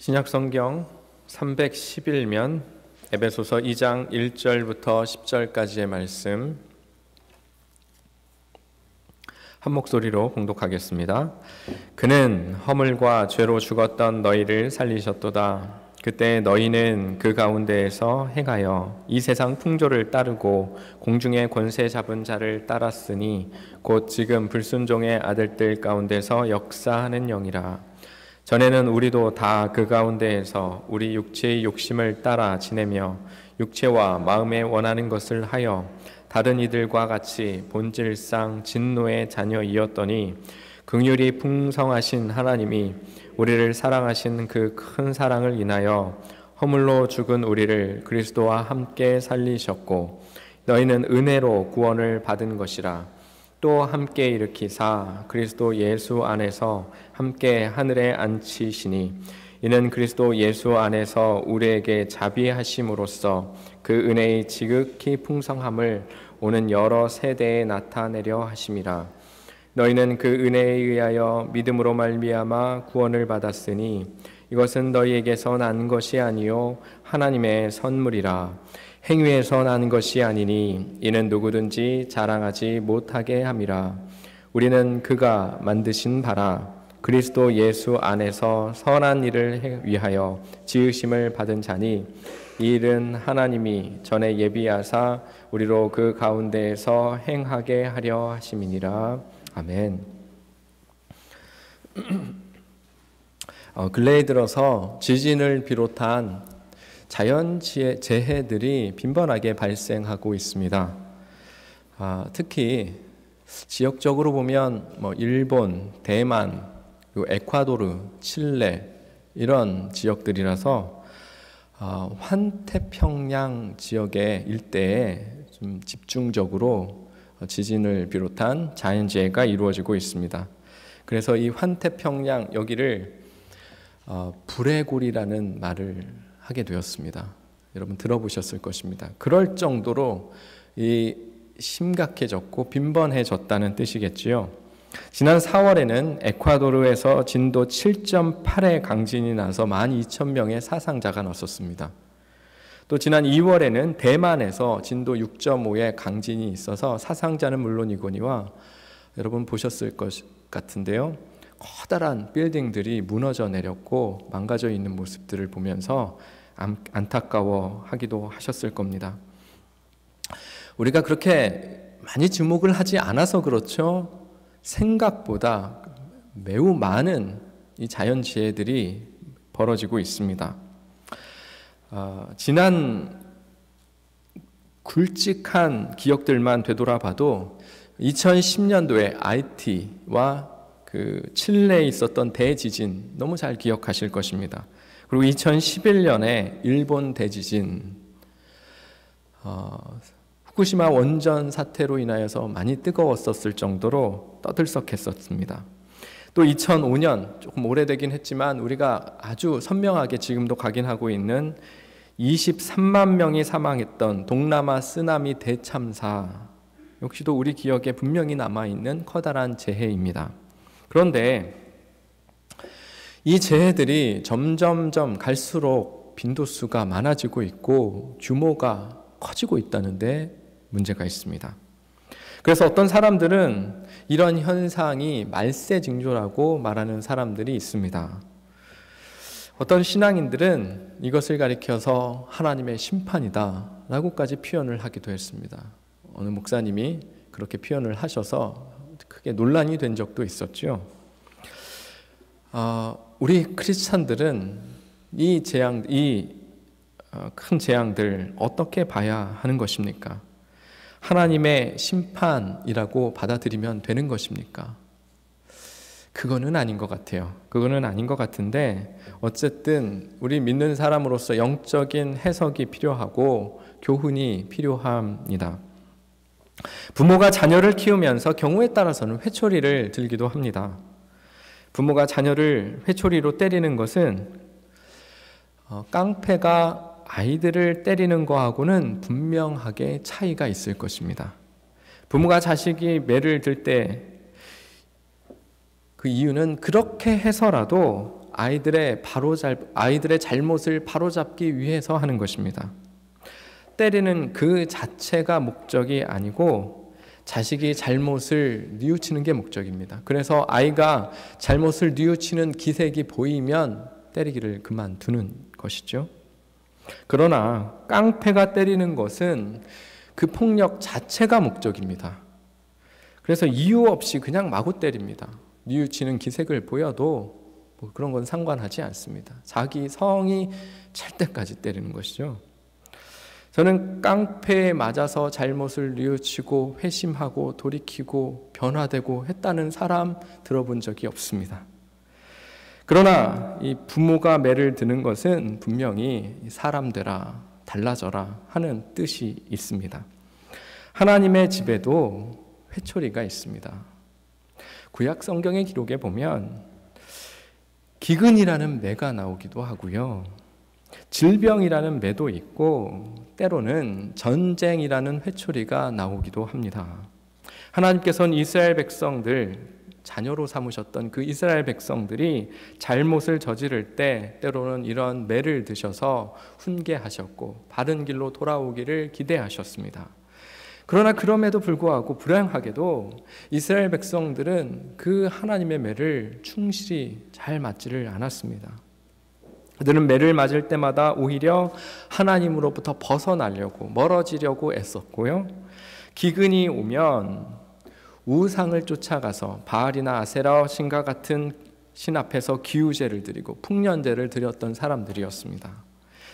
신약성경 311면 에베소서 2장 1절부터 10절까지의 말씀 한 목소리로 봉독하겠습니다. 그는 허물과 죄로 죽었던 너희를 살리셨도다. 그때 너희는 그 가운데에서 행하여 이 세상 풍조를 따르고 공중의 권세 잡은 자를 따랐으니 곧 지금 불순종의 아들들 가운데서 역사하는 영이라. 전에는 우리도 다 그 가운데에서 우리 육체의 욕심을 따라 지내며 육체와 마음에 원하는 것을 하여 다른 이들과 같이 본질상 진노의 자녀이었더니 긍휼이 풍성하신 하나님이 우리를 사랑하신 그 큰 사랑을 인하여 허물로 죽은 우리를 그리스도와 함께 살리셨고 너희는 은혜로 구원을 받은 것이라. 또 함께 일으키사 그리스도 예수 안에서 함께 하늘에 앉히시니 이는 그리스도 예수 안에서 우리에게 자비하심으로써 그 은혜의 지극히 풍성함을 오는 여러 세대에 나타내려 하심이라. 너희는 그 은혜에 의하여 믿음으로 말미암아 구원을 받았으니 이것은 너희에게서 난 것이 아니요 하나님의 선물이라. 행위에서 난 것이 아니니 이는 누구든지 자랑하지 못하게 함이라. 우리는 그가 만드신 바라 그리스도 예수 안에서 선한 일을 위하여 지으심을 받은 자니 이 일은 하나님이 전에 예비하사 우리로 그 가운데에서 행하게 하려 하심이니라. 아멘. 근래에 들어서 지진을 비롯한 자연재해들이 빈번하게 발생하고 있습니다. 특히 지역적으로 보면 일본, 대만, 그리고 에콰도르, 칠레 이런 지역들이라서 환태평양 지역의 일대에 좀 집중적으로 지진을 비롯한 자연재해가 이루어지고 있습니다. 그래서 이 환태평양 여기를 불의골이라는 말을 하게 되었습니다. 여러분 들어보셨을 것입니다. 그럴 정도로 이 심각해졌고 빈번해졌다는 뜻이겠지요. 지난 4월에는 에콰도르에서 진도 7.8의 강진이 나서 12,000명의 사상자가 났었습니다. 또 지난 2월에는 대만에서 진도 6.5의 강진이 있어서 사상자는 물론이거니와 여러분 보셨을 것 같은데요. 커다란 빌딩들이 무너져 내렸고 망가져 있는 모습들을 보면서 안타까워하기도 하셨을 겁니다. 우리가 그렇게 많이 주목을 하지 않아서 그렇죠. 생각보다 매우 많은 이 자연재해들이 벌어지고 있습니다. 지난 굵직한 기억들만 되돌아봐도 2010년도에 아이티와 그 칠레에 있었던 대지진 너무 잘 기억하실 것입니다. 그리고 2011년에 일본 대지진, 후쿠시마 원전 사태로 인하여서 많이 뜨거웠었을 정도로 떠들썩했었습니다. 또 2005년 조금 오래되긴 했지만 우리가 아주 선명하게 지금도 각인하고 있는 23만 명이 사망했던 동남아 쓰나미 대참사 역시도 우리 기억에 분명히 남아있는 커다란 재해입니다. 그런데 이 재해들이 점점점 갈수록 빈도수가 많아지고 있고 규모가 커지고 있다는데 문제가 있습니다. 그래서 어떤 사람들은 이런 현상이 말세징조라고 말하는 사람들이 있습니다. 어떤 신앙인들은 이것을 가리켜서 하나님의 심판이다 라고까지 표현을 하기도 했습니다. 어느 목사님이 그렇게 표현을 하셔서 크게 논란이 된 적도 있었죠. 우리 크리스찬들은 이 큰 재앙들 어떻게 봐야 하는 것입니까? 하나님의 심판이라고 받아들이면 되는 것입니까? 그거는 아닌 것 같아요. 그거는 아닌 것 같은데 어쨌든 우리 믿는 사람으로서 영적인 해석이 필요하고 교훈이 필요합니다. 부모가 자녀를 키우면서 경우에 따라서는 회초리를 들기도 합니다. 부모가 자녀를 회초리로 때리는 것은 깡패가 아이들을 때리는 거하고는 분명하게 차이가 있을 것입니다. 부모가 자식이 매를 들 때 그 이유는 그렇게 해서라도 아이들의 잘못을 바로잡기 위해서 하는 것입니다. 때리는 그 자체가 목적이 아니고 자식이 잘못을 뉘우치는 게 목적입니다. 그래서 아이가 잘못을 뉘우치는 기색이 보이면 때리기를 그만두는 것이죠. 그러나 깡패가 때리는 것은 그 폭력 자체가 목적입니다. 그래서 이유 없이 그냥 마구 때립니다. 뉘우치는 기색을 보여도 뭐 그런 건 상관하지 않습니다. 자기 성이 찰 때까지 때리는 것이죠. 저는 깡패에 맞아서 잘못을 뉘우치고 회심하고 돌이키고 변화되고 했다는 사람 들어본 적이 없습니다. 그러나 이 부모가 매를 드는 것은 분명히 사람 되라, 달라져라 하는 뜻이 있습니다. 하나님의 집에도 회초리가 있습니다. 구약 성경의 기록에 보면 기근이라는 매가 나오기도 하고요. 질병이라는 매도 있고 때로는 전쟁이라는 회초리가 나오기도 합니다. 하나님께서는 이스라엘 백성들, 자녀로 삼으셨던 그 이스라엘 백성들이 잘못을 저지를 때 때로는 이런 매를 드셔서 훈계하셨고 바른 길로 돌아오기를 기대하셨습니다. 그러나 그럼에도 불구하고 불행하게도 이스라엘 백성들은 그 하나님의 매를 충실히 잘 맞지를 않았습니다. 그들은 매를 맞을 때마다 오히려 하나님으로부터 벗어나려고 멀어지려고 애썼고요. 기근이 오면 우상을 쫓아가서 바알이나 아세라 신과 같은 신 앞에서 기우제를 드리고 풍년제를 드렸던 사람들이었습니다.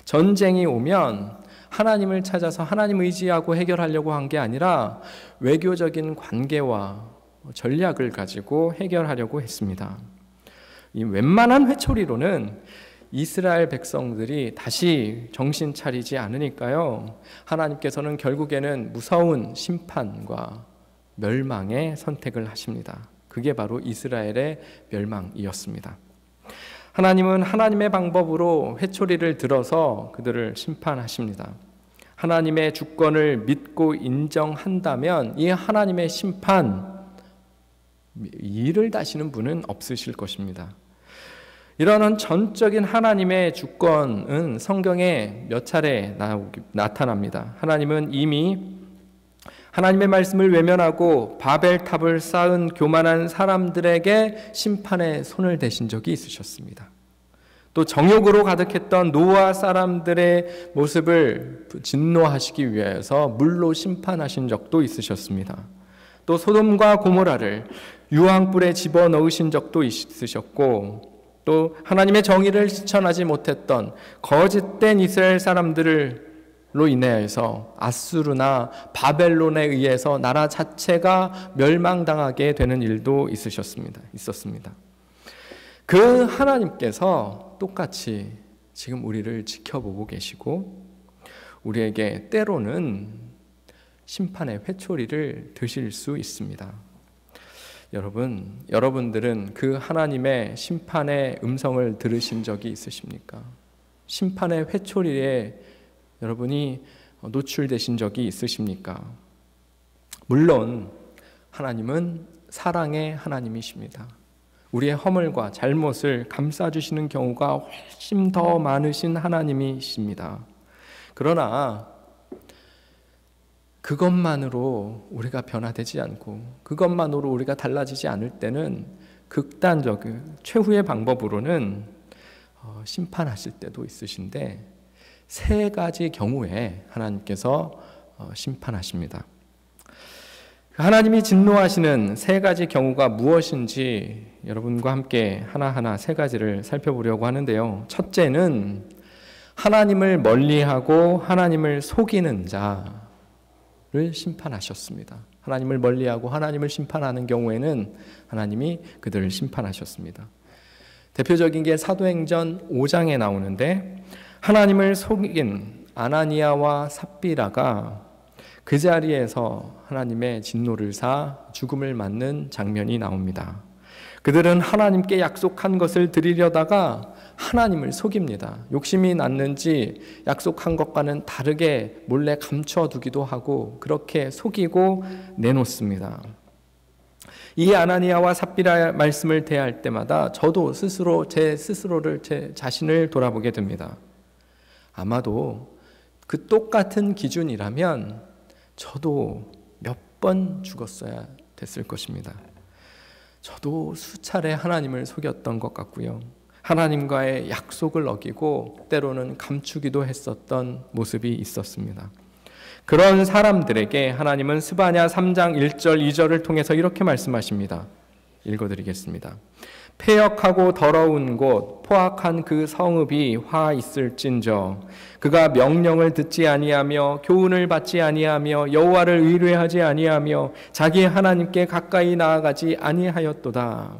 전쟁이 오면 하나님을 찾아서 하나님 의지하고 해결하려고 한 게 아니라 외교적인 관계와 전략을 가지고 해결하려고 했습니다. 이 웬만한 회초리로는 이스라엘 백성들이 다시 정신 차리지 않으니까요. 하나님께서는 결국에는 무서운 심판과 멸망의 선택을 하십니다. 그게 바로 이스라엘의 멸망이었습니다. 하나님은 하나님의 방법으로 회초리를 들어서 그들을 심판하십니다. 하나님의 주권을 믿고 인정한다면 이 하나님의 심판, 이를 다시는 분은 없으실 것입니다. 이러한 전적인 하나님의 주권은 성경에 몇 차례 나타납니다. 하나님은 이미 하나님의 말씀을 외면하고 바벨탑을 쌓은 교만한 사람들에게 심판의 손을 대신 적이 있으셨습니다. 또 정욕으로 가득했던 노아 사람들의 모습을 진노하시기 위해서 물로 심판하신 적도 있으셨습니다. 또 소돔과 고모라를 유황불에 집어넣으신 적도 있으셨고, 또 하나님의 정의를 실천하지 못했던 거짓된 이스라엘 사람들로 인해서 아수르나 바벨론에 의해서 나라 자체가 멸망당하게 되는 일도 있었습니다. 그 하나님께서 똑같이 지금 우리를 지켜보고 계시고 우리에게 때로는 심판의 회초리를 드실 수 있습니다. 여러분들은 그 하나님의 심판의 음성을 들으신 적이 있으십니까? 심판의 회초리에 여러분이 노출되신 적이 있으십니까? 물론 하나님은 사랑의 하나님이십니다. 우리의 허물과 잘못을 감싸주시는 경우가 훨씬 더 많으신 하나님이십니다. 그러나 그것만으로 우리가 변화되지 않고 그것만으로 우리가 달라지지 않을 때는 극단적인 최후의 방법으로는 심판하실 때도 있으신데 세 가지 경우에 하나님께서 심판하십니다. 하나님이 진노하시는 세 가지 경우가 무엇인지 여러분과 함께 하나하나 세 가지를 살펴보려고 하는데요. 첫째는 하나님을 멀리하고 하나님을 속이는 자를 심판하셨습니다. 하나님을 멀리하고 하나님을 심판하는 경우에는 하나님이 그들을 심판하셨습니다. 대표적인 게 사도행전 5장에 나오는데 하나님을 속인 아나니아와 삽비라가 그 자리에서 하나님의 진노를 사 죽음을 맞는 장면이 나옵니다. 그들은 하나님께 약속한 것을 드리려다가 하나님을 속입니다. 욕심이 났는지 약속한 것과는 다르게 몰래 감춰두기도 하고 그렇게 속이고 내놓습니다. 이 아나니아와 삽비라 말씀을 대할 때마다 저도 스스로 제 자신을 돌아보게 됩니다. 아마도 그 똑같은 기준이라면 저도 몇 번 죽었어야 됐을 것입니다. 저도 수차례 하나님을 속였던 것 같고요. 하나님과의 약속을 어기고 때로는 감추기도 했었던 모습이 있었습니다. 그런 사람들에게 하나님은 스바냐 3장 1절 2절을 통해서 이렇게 말씀하십니다. 읽어드리겠습니다. 폐역하고 더러운 곳 포악한 그 성읍이 화 있을진저 그가 명령을 듣지 아니하며 교훈을 받지 아니하며 여호와를 의뢰하지 아니하며 자기 하나님께 가까이 나아가지 아니하였도다.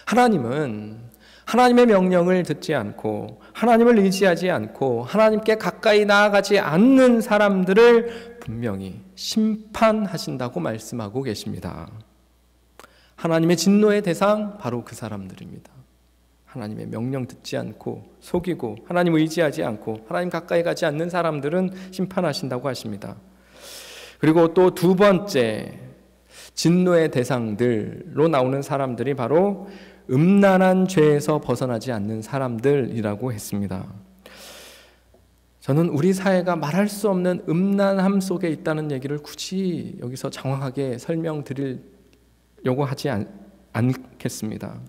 하나님은 하나님의 명령을 듣지 않고 하나님을 의지하지 않고 하나님께 가까이 나아가지 않는 사람들을 분명히 심판하신다고 말씀하고 계십니다. 하나님의 진노의 대상 바로 그 사람들입니다. 하나님의 명령 듣지 않고 속이고 하나님 의지하지 않고 하나님 가까이 가지 않는 사람들은 심판하신다고 하십니다. 그리고 또 두 번째 진노의 대상들로 나오는 사람들이 바로 음란한 죄에서 벗어나지 않는 사람들이라고 했습니다. 저는 우리 사회가 말할 수 없는 음란함 속에 있다는 얘기를 굳이 여기서 장황하게 설명드리려고 하지 않겠습니다.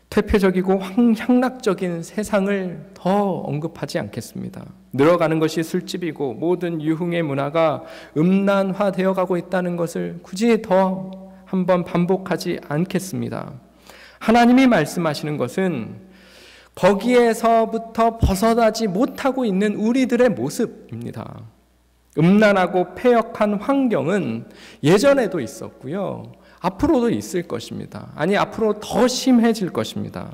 퇴폐적이고 향락적인 세상을 더 언급하지 않겠습니다. 늘어가는 것이 술집이고 모든 유흥의 문화가 음란화되어 가고 있다는 것을 굳이 더 한번 반복하지 않겠습니다. 하나님이 말씀하시는 것은 거기에서부터 벗어나지 못하고 있는 우리들의 모습입니다. 음란하고 패역한 환경은 예전에도 있었고요. 앞으로도 있을 것입니다. 아니, 앞으로 더 심해질 것입니다.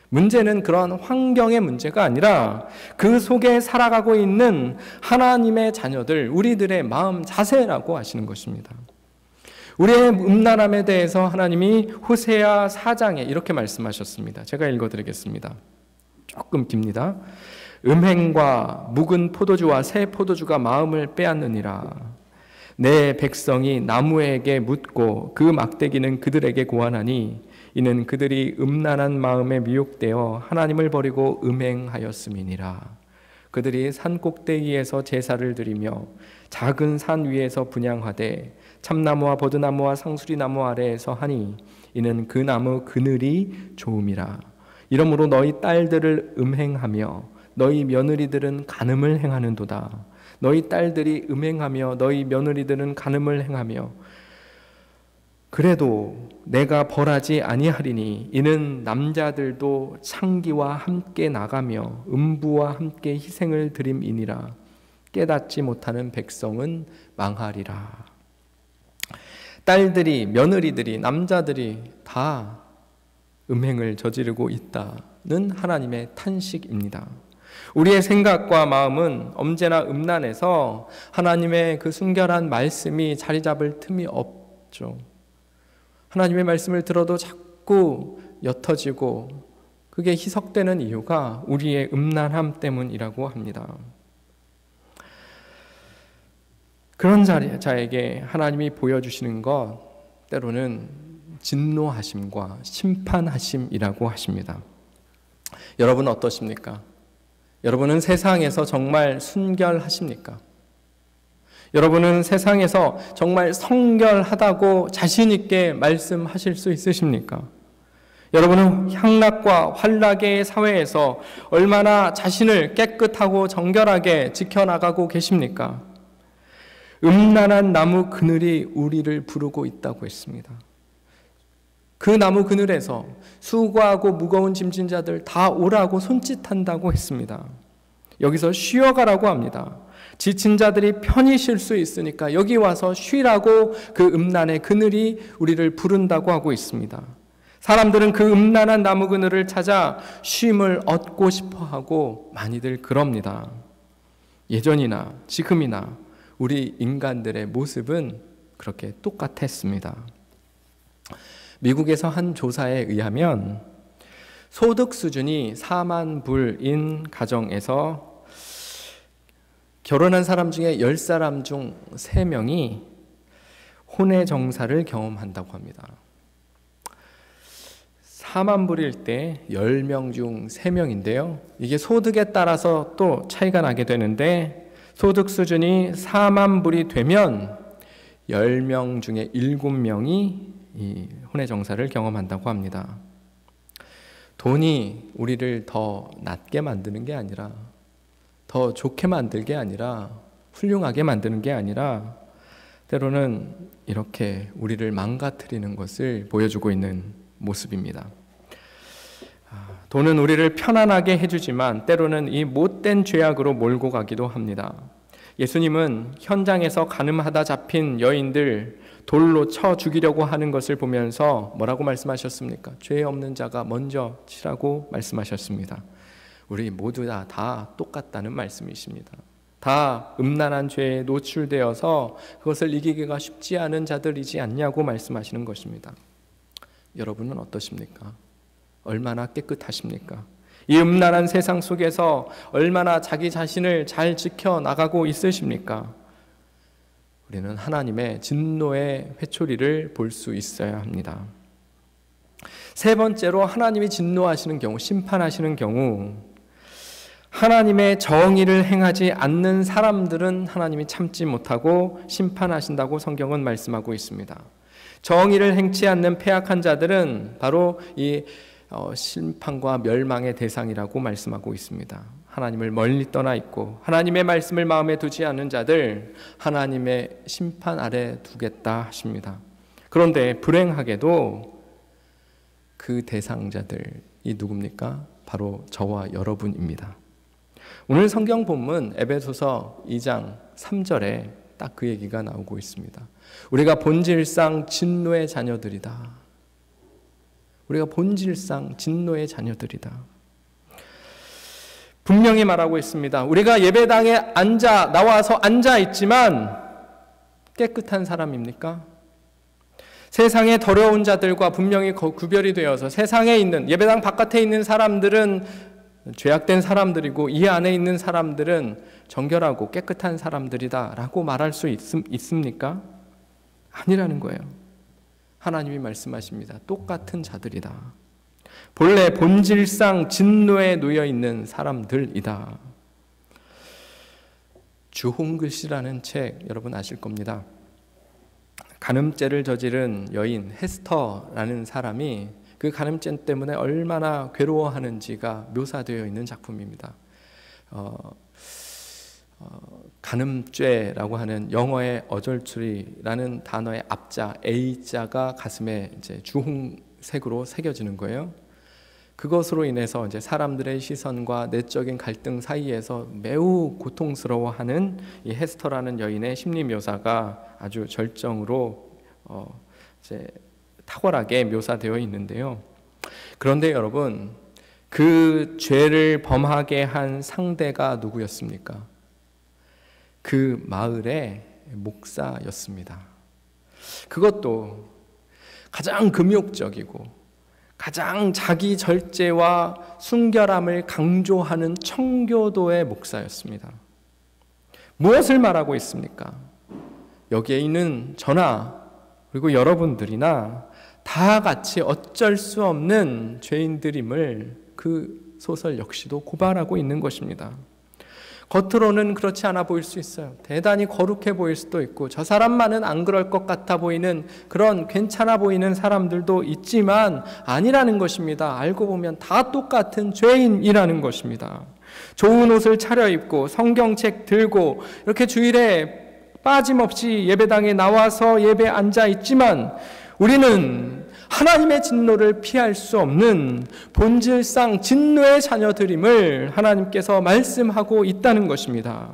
문제는 그런 환경의 문제가 아니라 그 속에 살아가고 있는 하나님의 자녀들, 우리들의 마음 자세라고 하시는 것입니다. 우리의 음란함에 대해서 하나님이 호세아 4장에 이렇게 말씀하셨습니다. 제가 읽어드리겠습니다. 조금 깁니다. 음행과 묵은 포도주와 새 포도주가 마음을 빼앗느니라. 내 백성이 나무에게 묻고 그 막대기는 그들에게 고하나니 이는 그들이 음란한 마음에 미혹되어 하나님을 버리고 음행하였음이니라. 그들이 산 꼭대기에서 제사를 드리며 작은 산 위에서 분향하되 참나무와 버드나무와 상수리나무 아래에서 하니 이는 그 나무 그늘이 좋음이라. 이러므로 너희 딸들을 음행하며 너희 며느리들은 간음을 행하는도다. 너희 딸들이 음행하며 너희 며느리들은 간음을 행하며 그래도 내가 벌하지 아니하리니 이는 남자들도 창기와 함께 나가며 음부와 함께 희생을 드림이니라. 깨닫지 못하는 백성은 망하리라. 딸들이, 며느리들이, 남자들이 다 음행을 저지르고 있다는 하나님의 탄식입니다. 우리의 생각과 마음은 언제나 음란해서 하나님의 그 순결한 말씀이 자리 잡을 틈이 없죠. 하나님의 말씀을 들어도 자꾸 옅어지고 그게 희석되는 이유가 우리의 음란함 때문이라고 합니다. 그런 자에게 하나님이 보여주시는 것 때로는 진노하심과 심판하심이라고 하십니다. 여러분 어떠십니까? 여러분은 세상에서 정말 순결하십니까? 여러분은 세상에서 정말 성결하다고 자신 있게 말씀하실 수 있으십니까? 여러분은 향락과 환락의 사회에서 얼마나 자신을 깨끗하고 정결하게 지켜나가고 계십니까? 음란한 나무 그늘이 우리를 부르고 있다고 했습니다. 그 나무 그늘에서 수고하고 무거운 짐진 자들 다 오라고 손짓한다고 했습니다. 여기서 쉬어가라고 합니다. 지친 자들이 편히 쉴 수 있으니까 여기 와서 쉬라고 그 음란의 그늘이 우리를 부른다고 하고 있습니다. 사람들은 그 음란한 나무 그늘을 찾아 쉼을 얻고 싶어하고 많이들 그럽니다. 예전이나 지금이나 우리 인간들의 모습은 그렇게 똑같았습니다. 미국에서 한 조사에 의하면 소득 수준이 4만 불인 가정에서 결혼한 사람 중에 10사람 중 3명이 혼의 정사를 경험한다고 합니다. 4만 불일 때 10명 중 3명인데요. 이게 소득에 따라서 또 차이가 나게 되는데 소득 수준이 4만 불이 되면 10명 중에 7명이 이 혼의 정사를 경험한다고 합니다. 돈이 우리를 더 낫게 만드는 게 아니라, 더 좋게 만들 게 아니라, 훌륭하게 만드는 게 아니라 때로는 이렇게 우리를 망가뜨리는 것을 보여주고 있는 모습입니다. 돈은 우리를 편안하게 해주지만 때로는 이 못된 죄악으로 몰고 가기도 합니다. 예수님은 현장에서 가늠하다 잡힌 여인들 돌로 쳐 죽이려고 하는 것을 보면서 뭐라고 말씀하셨습니까? 죄 없는 자가 먼저 치라고 말씀하셨습니다. 우리 모두 다 똑같다는 말씀이십니다. 다 음란한 죄에 노출되어서 그것을 이기기가 쉽지 않은 자들이지 않냐고 말씀하시는 것입니다. 여러분은 어떠십니까? 얼마나 깨끗하십니까? 이 음란한 세상 속에서 얼마나 자기 자신을 잘 지켜나가고 있으십니까? 우리는 하나님의 진노의 회초리를 볼 수 있어야 합니다. 세 번째로 하나님이 진노하시는 경우, 심판하시는 경우, 하나님의 정의를 행하지 않는 사람들은 하나님이 참지 못하고 심판하신다고 성경은 말씀하고 있습니다. 정의를 행치 않는 패악한 자들은 바로 이 심판과 멸망의 대상이라고 말씀하고 있습니다. 하나님을 멀리 떠나 있고 하나님의 말씀을 마음에 두지 않는 자들 하나님의 심판 아래 두겠다 하십니다. 그런데 불행하게도 그 대상자들이 누굽니까? 바로 저와 여러분입니다. 오늘 성경 본문 에베소서 2장 3절에 딱 그 얘기가 나오고 있습니다. 우리가 본질상 진노의 자녀들이다. 우리가 본질상 진노의 자녀들이다. 분명히 말하고 있습니다. 우리가 예배당에 나와서 앉아 있지만 깨끗한 사람입니까? 세상의 더러운 자들과 분명히 구별이 되어서 세상에 있는, 예배당 바깥에 있는 사람들은 죄악된 사람들이고 이 안에 있는 사람들은 정결하고 깨끗한 사람들이다 라고 말할 수 있습니까? 아니라는 거예요. 하나님이 말씀하십니다. 똑같은 자들이다. 본래 본질상 진노에 놓여 있는 사람들이다. 주홍글씨라는 책 여러분 아실 겁니다. 간음죄를 저지른 여인 헤스터라는 사람이 그 간음죄 때문에 얼마나 괴로워하는지가 묘사되어 있는 작품입니다. 간음죄라고 하는 영어의 어절추리라는 단어의 앞자 A자가 가슴에 이제 주홍색으로 새겨지는 거예요. 그것으로 인해서 이제 사람들의 시선과 내적인 갈등 사이에서 매우 고통스러워하는 이 헤스터라는 여인의 심리 묘사가 아주 절정으로 이제 탁월하게 묘사되어 있는데요. 그런데 여러분, 그 죄를 범하게 한 상대가 누구였습니까? 그 마을의 목사였습니다. 그것도 가장 금욕적이고 가장 자기 절제와 순결함을 강조하는 청교도의 목사였습니다. 무엇을 말하고 있습니까? 여기에 있는 저나 그리고 여러분들이나 다 같이 어쩔 수 없는 죄인들임을 그 소설 역시도 고발하고 있는 것입니다. 겉으로는 그렇지 않아 보일 수 있어요. 대단히 거룩해 보일 수도 있고 저 사람만은 안 그럴 것 같아 보이는 그런 괜찮아 보이는 사람들도 있지만 아니라는 것입니다. 알고 보면 다 똑같은 죄인이라는 것입니다. 좋은 옷을 차려입고 성경책 들고 이렇게 주일에 빠짐없이 예배당에 나와서 예배에 앉아 있지만 우리는 하나님의 진노를 피할 수 없는 본질상 진노의 자녀들임을 하나님께서 말씀하고 있다는 것입니다.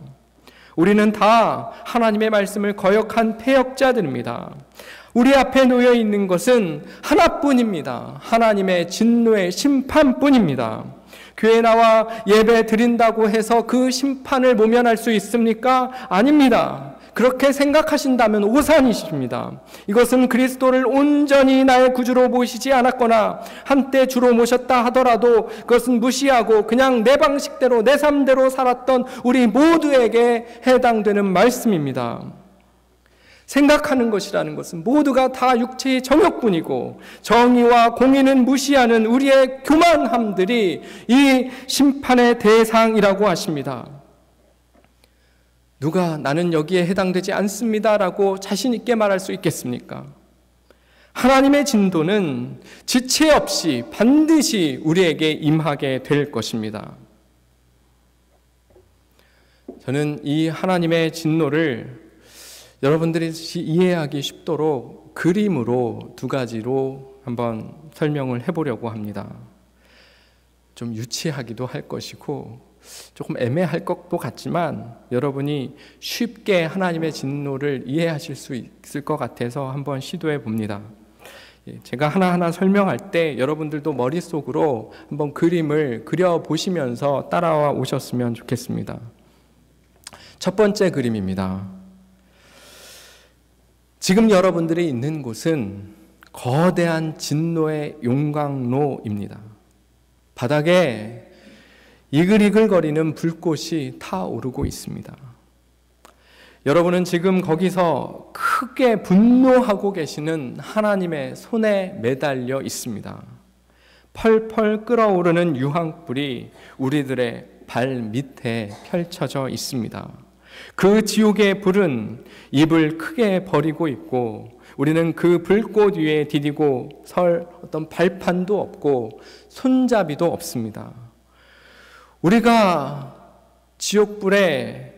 우리는 다 하나님의 말씀을 거역한 패역자들입니다. 우리 앞에 놓여 있는 것은 하나뿐입니다. 하나님의 진노의 심판뿐입니다. 교회 나와 예배 드린다고 해서 그 심판을 모면할 수 있습니까? 아닙니다. 그렇게 생각하신다면 오산이십니다. 이것은 그리스도를 온전히 나의 구주로 모시지 않았거나 한때 주로 모셨다 하더라도 그것은 무시하고 그냥 내 방식대로 내 삶대로 살았던 우리 모두에게 해당되는 말씀입니다. 생각하는 것이라는 것은 모두가 다 육체의 정욕뿐이고 정의와 공의는 무시하는 우리의 교만함들이 이 심판의 대상이라고 하십니다. 누가 나는 여기에 해당되지 않습니다라고 자신 있게 말할 수 있겠습니까? 하나님의 진도는 지체 없이 반드시 우리에게 임하게 될 것입니다. 저는 이 하나님의 진노를 여러분들이 이해하기 쉽도록 그림으로 두 가지로 한번 설명을 해보려고 합니다. 좀 유치하기도 할 것이고 조금 애매할 것도 같지만 여러분이 쉽게 하나님의 진노를 이해하실 수 있을 것 같아서 한번 시도해 봅니다. 제가 하나하나 설명할 때 여러분들도 머릿속으로 한번 그림을 그려보시면서 따라와 오셨으면 좋겠습니다. 첫 번째 그림입니다. 지금 여러분들이 있는 곳은 거대한 진노의 용광로입니다. 바닥에 이글이글거리는 불꽃이 타오르고 있습니다. 여러분은 지금 거기서 크게 분노하고 계시는 하나님의 손에 매달려 있습니다. 펄펄 끓어오르는 유황불이 우리들의 발 밑에 펼쳐져 있습니다. 그 지옥의 불은 입을 크게 벌이고 있고 우리는 그 불꽃 위에 디디고 설 어떤 발판도 없고 손잡이도 없습니다. 우리가 지옥불에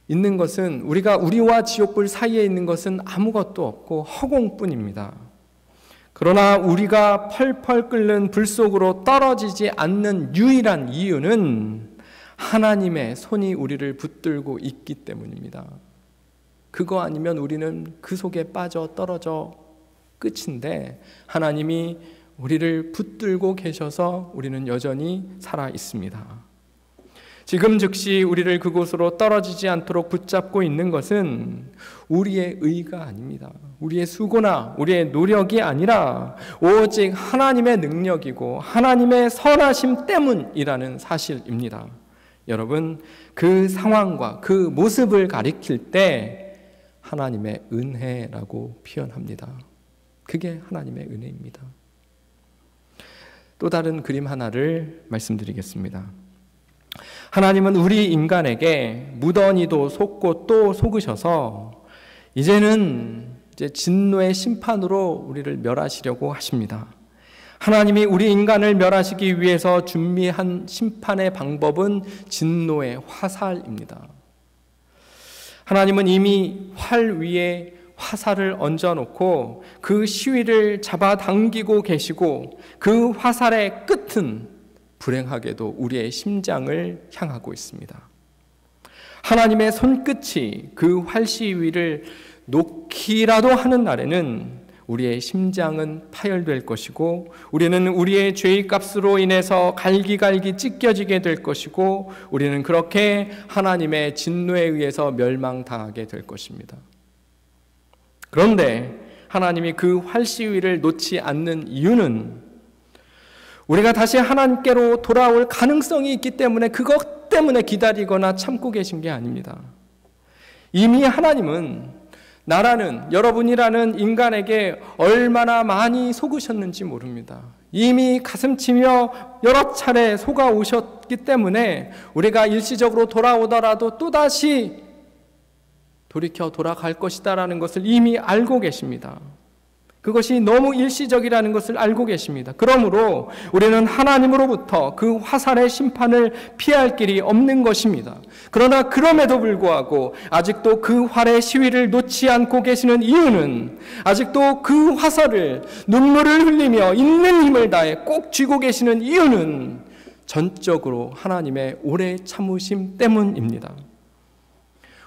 있는 것은 우리와 지옥불 사이에 있는 것은 아무것도 없고 허공뿐입니다. 그러나 우리가 펄펄 끓는 불 속으로 떨어지지 않는 유일한 이유는 하나님의 손이 우리를 붙들고 있기 때문입니다. 그거 아니면 우리는 그 속에 빠져 떨어져 끝인데 하나님이 우리를 붙들고 계셔서 우리는 여전히 살아 있습니다. 지금 즉시 우리를 그곳으로 떨어지지 않도록 붙잡고 있는 것은 우리의 의가 아닙니다. 우리의 수고나 우리의 노력이 아니라 오직 하나님의 능력이고 하나님의 선하심 때문이라는 사실입니다. 여러분, 그 상황과 그 모습을 가리킬 때 하나님의 은혜라고 표현합니다. 그게 하나님의 은혜입니다. 또 다른 그림 하나를 말씀드리겠습니다. 하나님은 우리 인간에게 무던히도 속고 또 속으셔서 이제는 진노의 심판으로 우리를 멸하시려고 하십니다. 하나님이 우리 인간을 멸하시기 위해서 준비한 심판의 방법은 진노의 화살입니다. 하나님은 이미 활 위에 화살을 얹어놓고 그 시위를 잡아당기고 계시고 그 화살의 끝은 불행하게도 우리의 심장을 향하고 있습니다. 하나님의 손끝이 그 활시위를 놓기라도 하는 날에는 우리의 심장은 파열될 것이고 우리는 우리의 죄의 값으로 인해서 갈기갈기 찢겨지게 될 것이고 우리는 그렇게 하나님의 진노에 의해서 멸망당하게 될 것입니다. 그런데 하나님이 그 활시위를 놓지 않는 이유는 우리가 다시 하나님께로 돌아올 가능성이 있기 때문에 그것 때문에 기다리거나 참고 계신 게 아닙니다. 이미 하나님은 나라는 여러분이라는 인간에게 얼마나 많이 속으셨는지 모릅니다. 이미 가슴치며 여러 차례 속아 오셨기 때문에 우리가 일시적으로 돌아오더라도 또다시 돌이켜 돌아갈 것이다라는 것을 이미 알고 계십니다. 그것이 너무 일시적이라는 것을 알고 계십니다. 그러므로 우리는 하나님으로부터 그 화살의 심판을 피할 길이 없는 것입니다. 그러나 그럼에도 불구하고 아직도 그 활의 시위를 놓지 않고 계시는 이유는 아직도 그 화살을 눈물을 흘리며 있는 힘을 다해 꼭 쥐고 계시는 이유는 전적으로 하나님의 오래 참으심 때문입니다.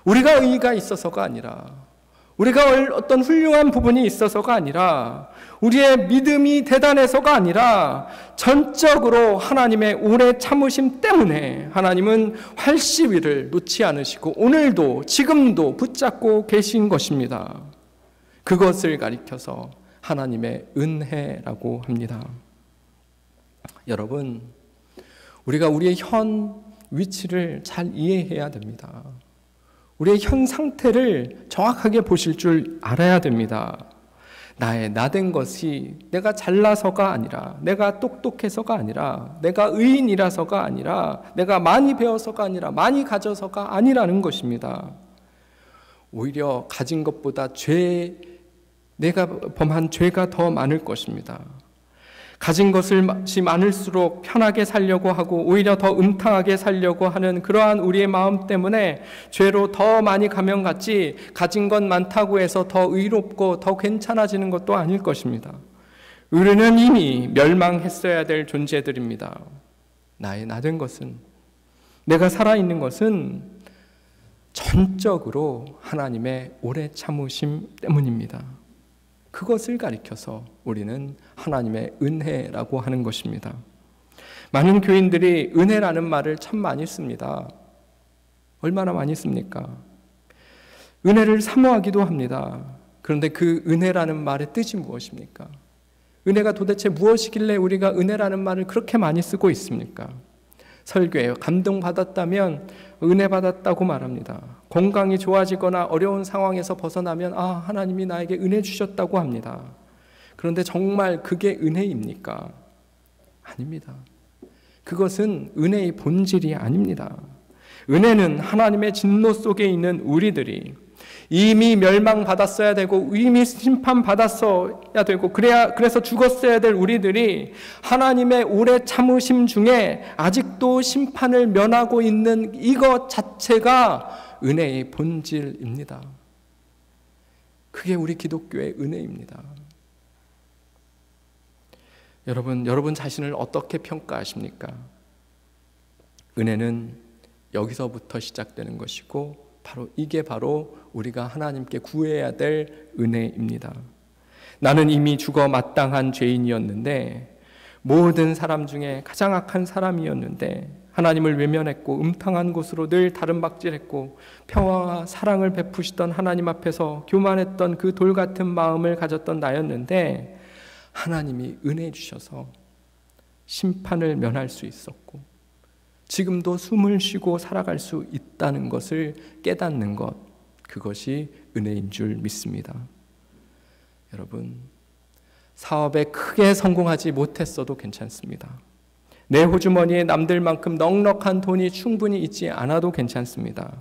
우리가 의의가 있어서가 아니라 우리가 어떤 훌륭한 부분이 있어서가 아니라 우리의 믿음이 대단해서가 아니라 전적으로 하나님의 오래 참으심 때문에 하나님은 활시위를 놓지 않으시고 오늘도 지금도 붙잡고 계신 것입니다. 그것을 가리켜서 하나님의 은혜라고 합니다. 여러분, 우리가 우리의 현 위치를 잘 이해해야 됩니다. 우리의 현 상태를 정확하게 보실 줄 알아야 됩니다. 나의 나된 것이 내가 잘나서가 아니라, 내가 똑똑해서가 아니라, 내가 의인이라서가 아니라, 내가 많이 배워서가 아니라, 많이 가져서가 아니라는 것입니다. 오히려 가진 것보다 내가 범한 죄가 더 많을 것입니다. 가진 것이 많을수록 편하게 살려고 하고 오히려 더 음탕하게 살려고 하는 그러한 우리의 마음 때문에 죄로 더 많이 가면 갔지, 가진 것 많다고 해서 더 의롭고 더 괜찮아지는 것도 아닐 것입니다. 우리는 이미 멸망했어야 될 존재들입니다. 나의 나된 것은, 내가 살아있는 것은 전적으로 하나님의 오래 참으심 때문입니다. 그것을 가리켜서 우리는 하나님의 은혜라고 하는 것입니다. 많은 교인들이 은혜라는 말을 참 많이 씁니다. 얼마나 많이 씁니까? 은혜를 사모하기도 합니다. 그런데 그 은혜라는 말의 뜻이 무엇입니까? 은혜가 도대체 무엇이길래 우리가 은혜라는 말을 그렇게 많이 쓰고 있습니까? 설교에 감동받았다면 은혜 받았다고 말합니다. 건강이 좋아지거나 어려운 상황에서 벗어나면 하나님이 나에게 은혜 주셨다고 합니다. 그런데 정말 그게 은혜입니까? 아닙니다. 그것은 은혜의 본질이 아닙니다. 은혜는 하나님의 진노 속에 있는 우리들이 이미 멸망받았어야 되고 이미 심판받았어야 되고 그래서 죽었어야 될 우리들이 하나님의 오래 참으심 중에 아직도 심판을 면하고 있는 이것 자체가 은혜의 본질입니다. 그게 우리 기독교의 은혜입니다. 여러분 자신을 어떻게 평가하십니까? 은혜는 여기서부터 시작되는 것이고 이게 바로 우리가 하나님께 구해야 될 은혜입니다. 나는 이미 죽어 마땅한 죄인이었는데, 모든 사람 중에 가장 악한 사람이었는데 하나님을 외면했고 음탕한 곳으로 늘 다름박질했고 평화와 사랑을 베푸시던 하나님 앞에서 교만했던 그 돌 같은 마음을 가졌던 나였는데, 하나님이 은혜 주셔서 심판을 면할 수 있었고 지금도 숨을 쉬고 살아갈 수 있다는 것을 깨닫는 것, 그것이 은혜인 줄 믿습니다. 여러분, 사업에 크게 성공하지 못했어도 괜찮습니다. 내 호주머니에 남들만큼 넉넉한 돈이 충분히 있지 않아도 괜찮습니다.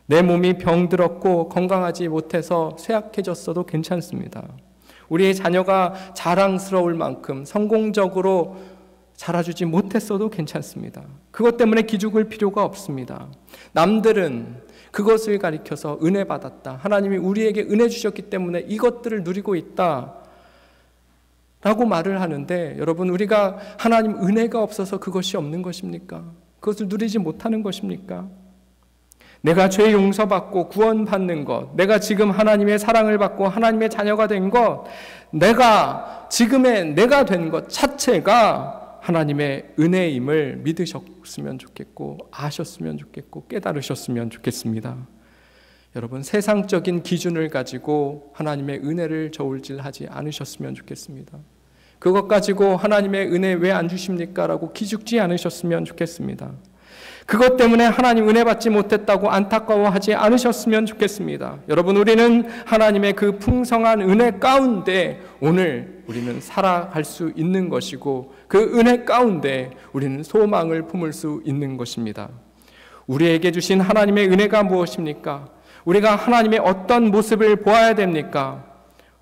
내 몸이 병들었고 건강하지 못해서 쇠약해졌어도 괜찮습니다. 우리의 자녀가 자랑스러울 만큼 성공적으로 자라주지 못했어도 괜찮습니다. 그것 때문에 기죽을 필요가 없습니다. 남들은 그것을 가리켜서 은혜 받았다, 하나님이 우리에게 은혜 주셨기 때문에 이것들을 누리고 있다 라고 말을 하는데, 여러분, 우리가 하나님 은혜가 없어서 그것이 없는 것입니까? 그것을 누리지 못하는 것입니까? 내가 죄 용서받고 구원받는 것, 내가 지금 하나님의 사랑을 받고 하나님의 자녀가 된 것, 지금의 내가 된 것 자체가 하나님의 은혜임을 믿으셨으면 좋겠고 아셨으면 좋겠고 깨달으셨으면 좋겠습니다. 여러분, 세상적인 기준을 가지고 하나님의 은혜를 저울질하지 않으셨으면 좋겠습니다. 그것 가지고 하나님의 은혜 왜 안 주십니까? 라고 기죽지 않으셨으면 좋겠습니다. 그것 때문에 하나님 은혜 받지 못했다고 안타까워하지 않으셨으면 좋겠습니다. 여러분, 우리는 하나님의 그 풍성한 은혜 가운데 오늘 우리는 살아갈 수 있는 것이고, 그 은혜 가운데 우리는 소망을 품을 수 있는 것입니다. 우리에게 주신 하나님의 은혜가 무엇입니까? 우리가 하나님의 어떤 모습을 보아야 됩니까?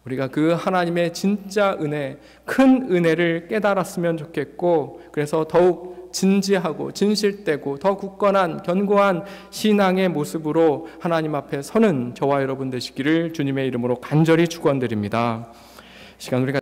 우리가 그 하나님의 진짜 은혜, 큰 은혜를 깨달았으면 좋겠고, 그래서 더욱 진지하고 진실되고 더 굳건한 견고한 신앙의 모습으로 하나님 앞에 서는 저와 여러분 되시기를 주님의 이름으로 간절히 축원드립니다. 시간 우리가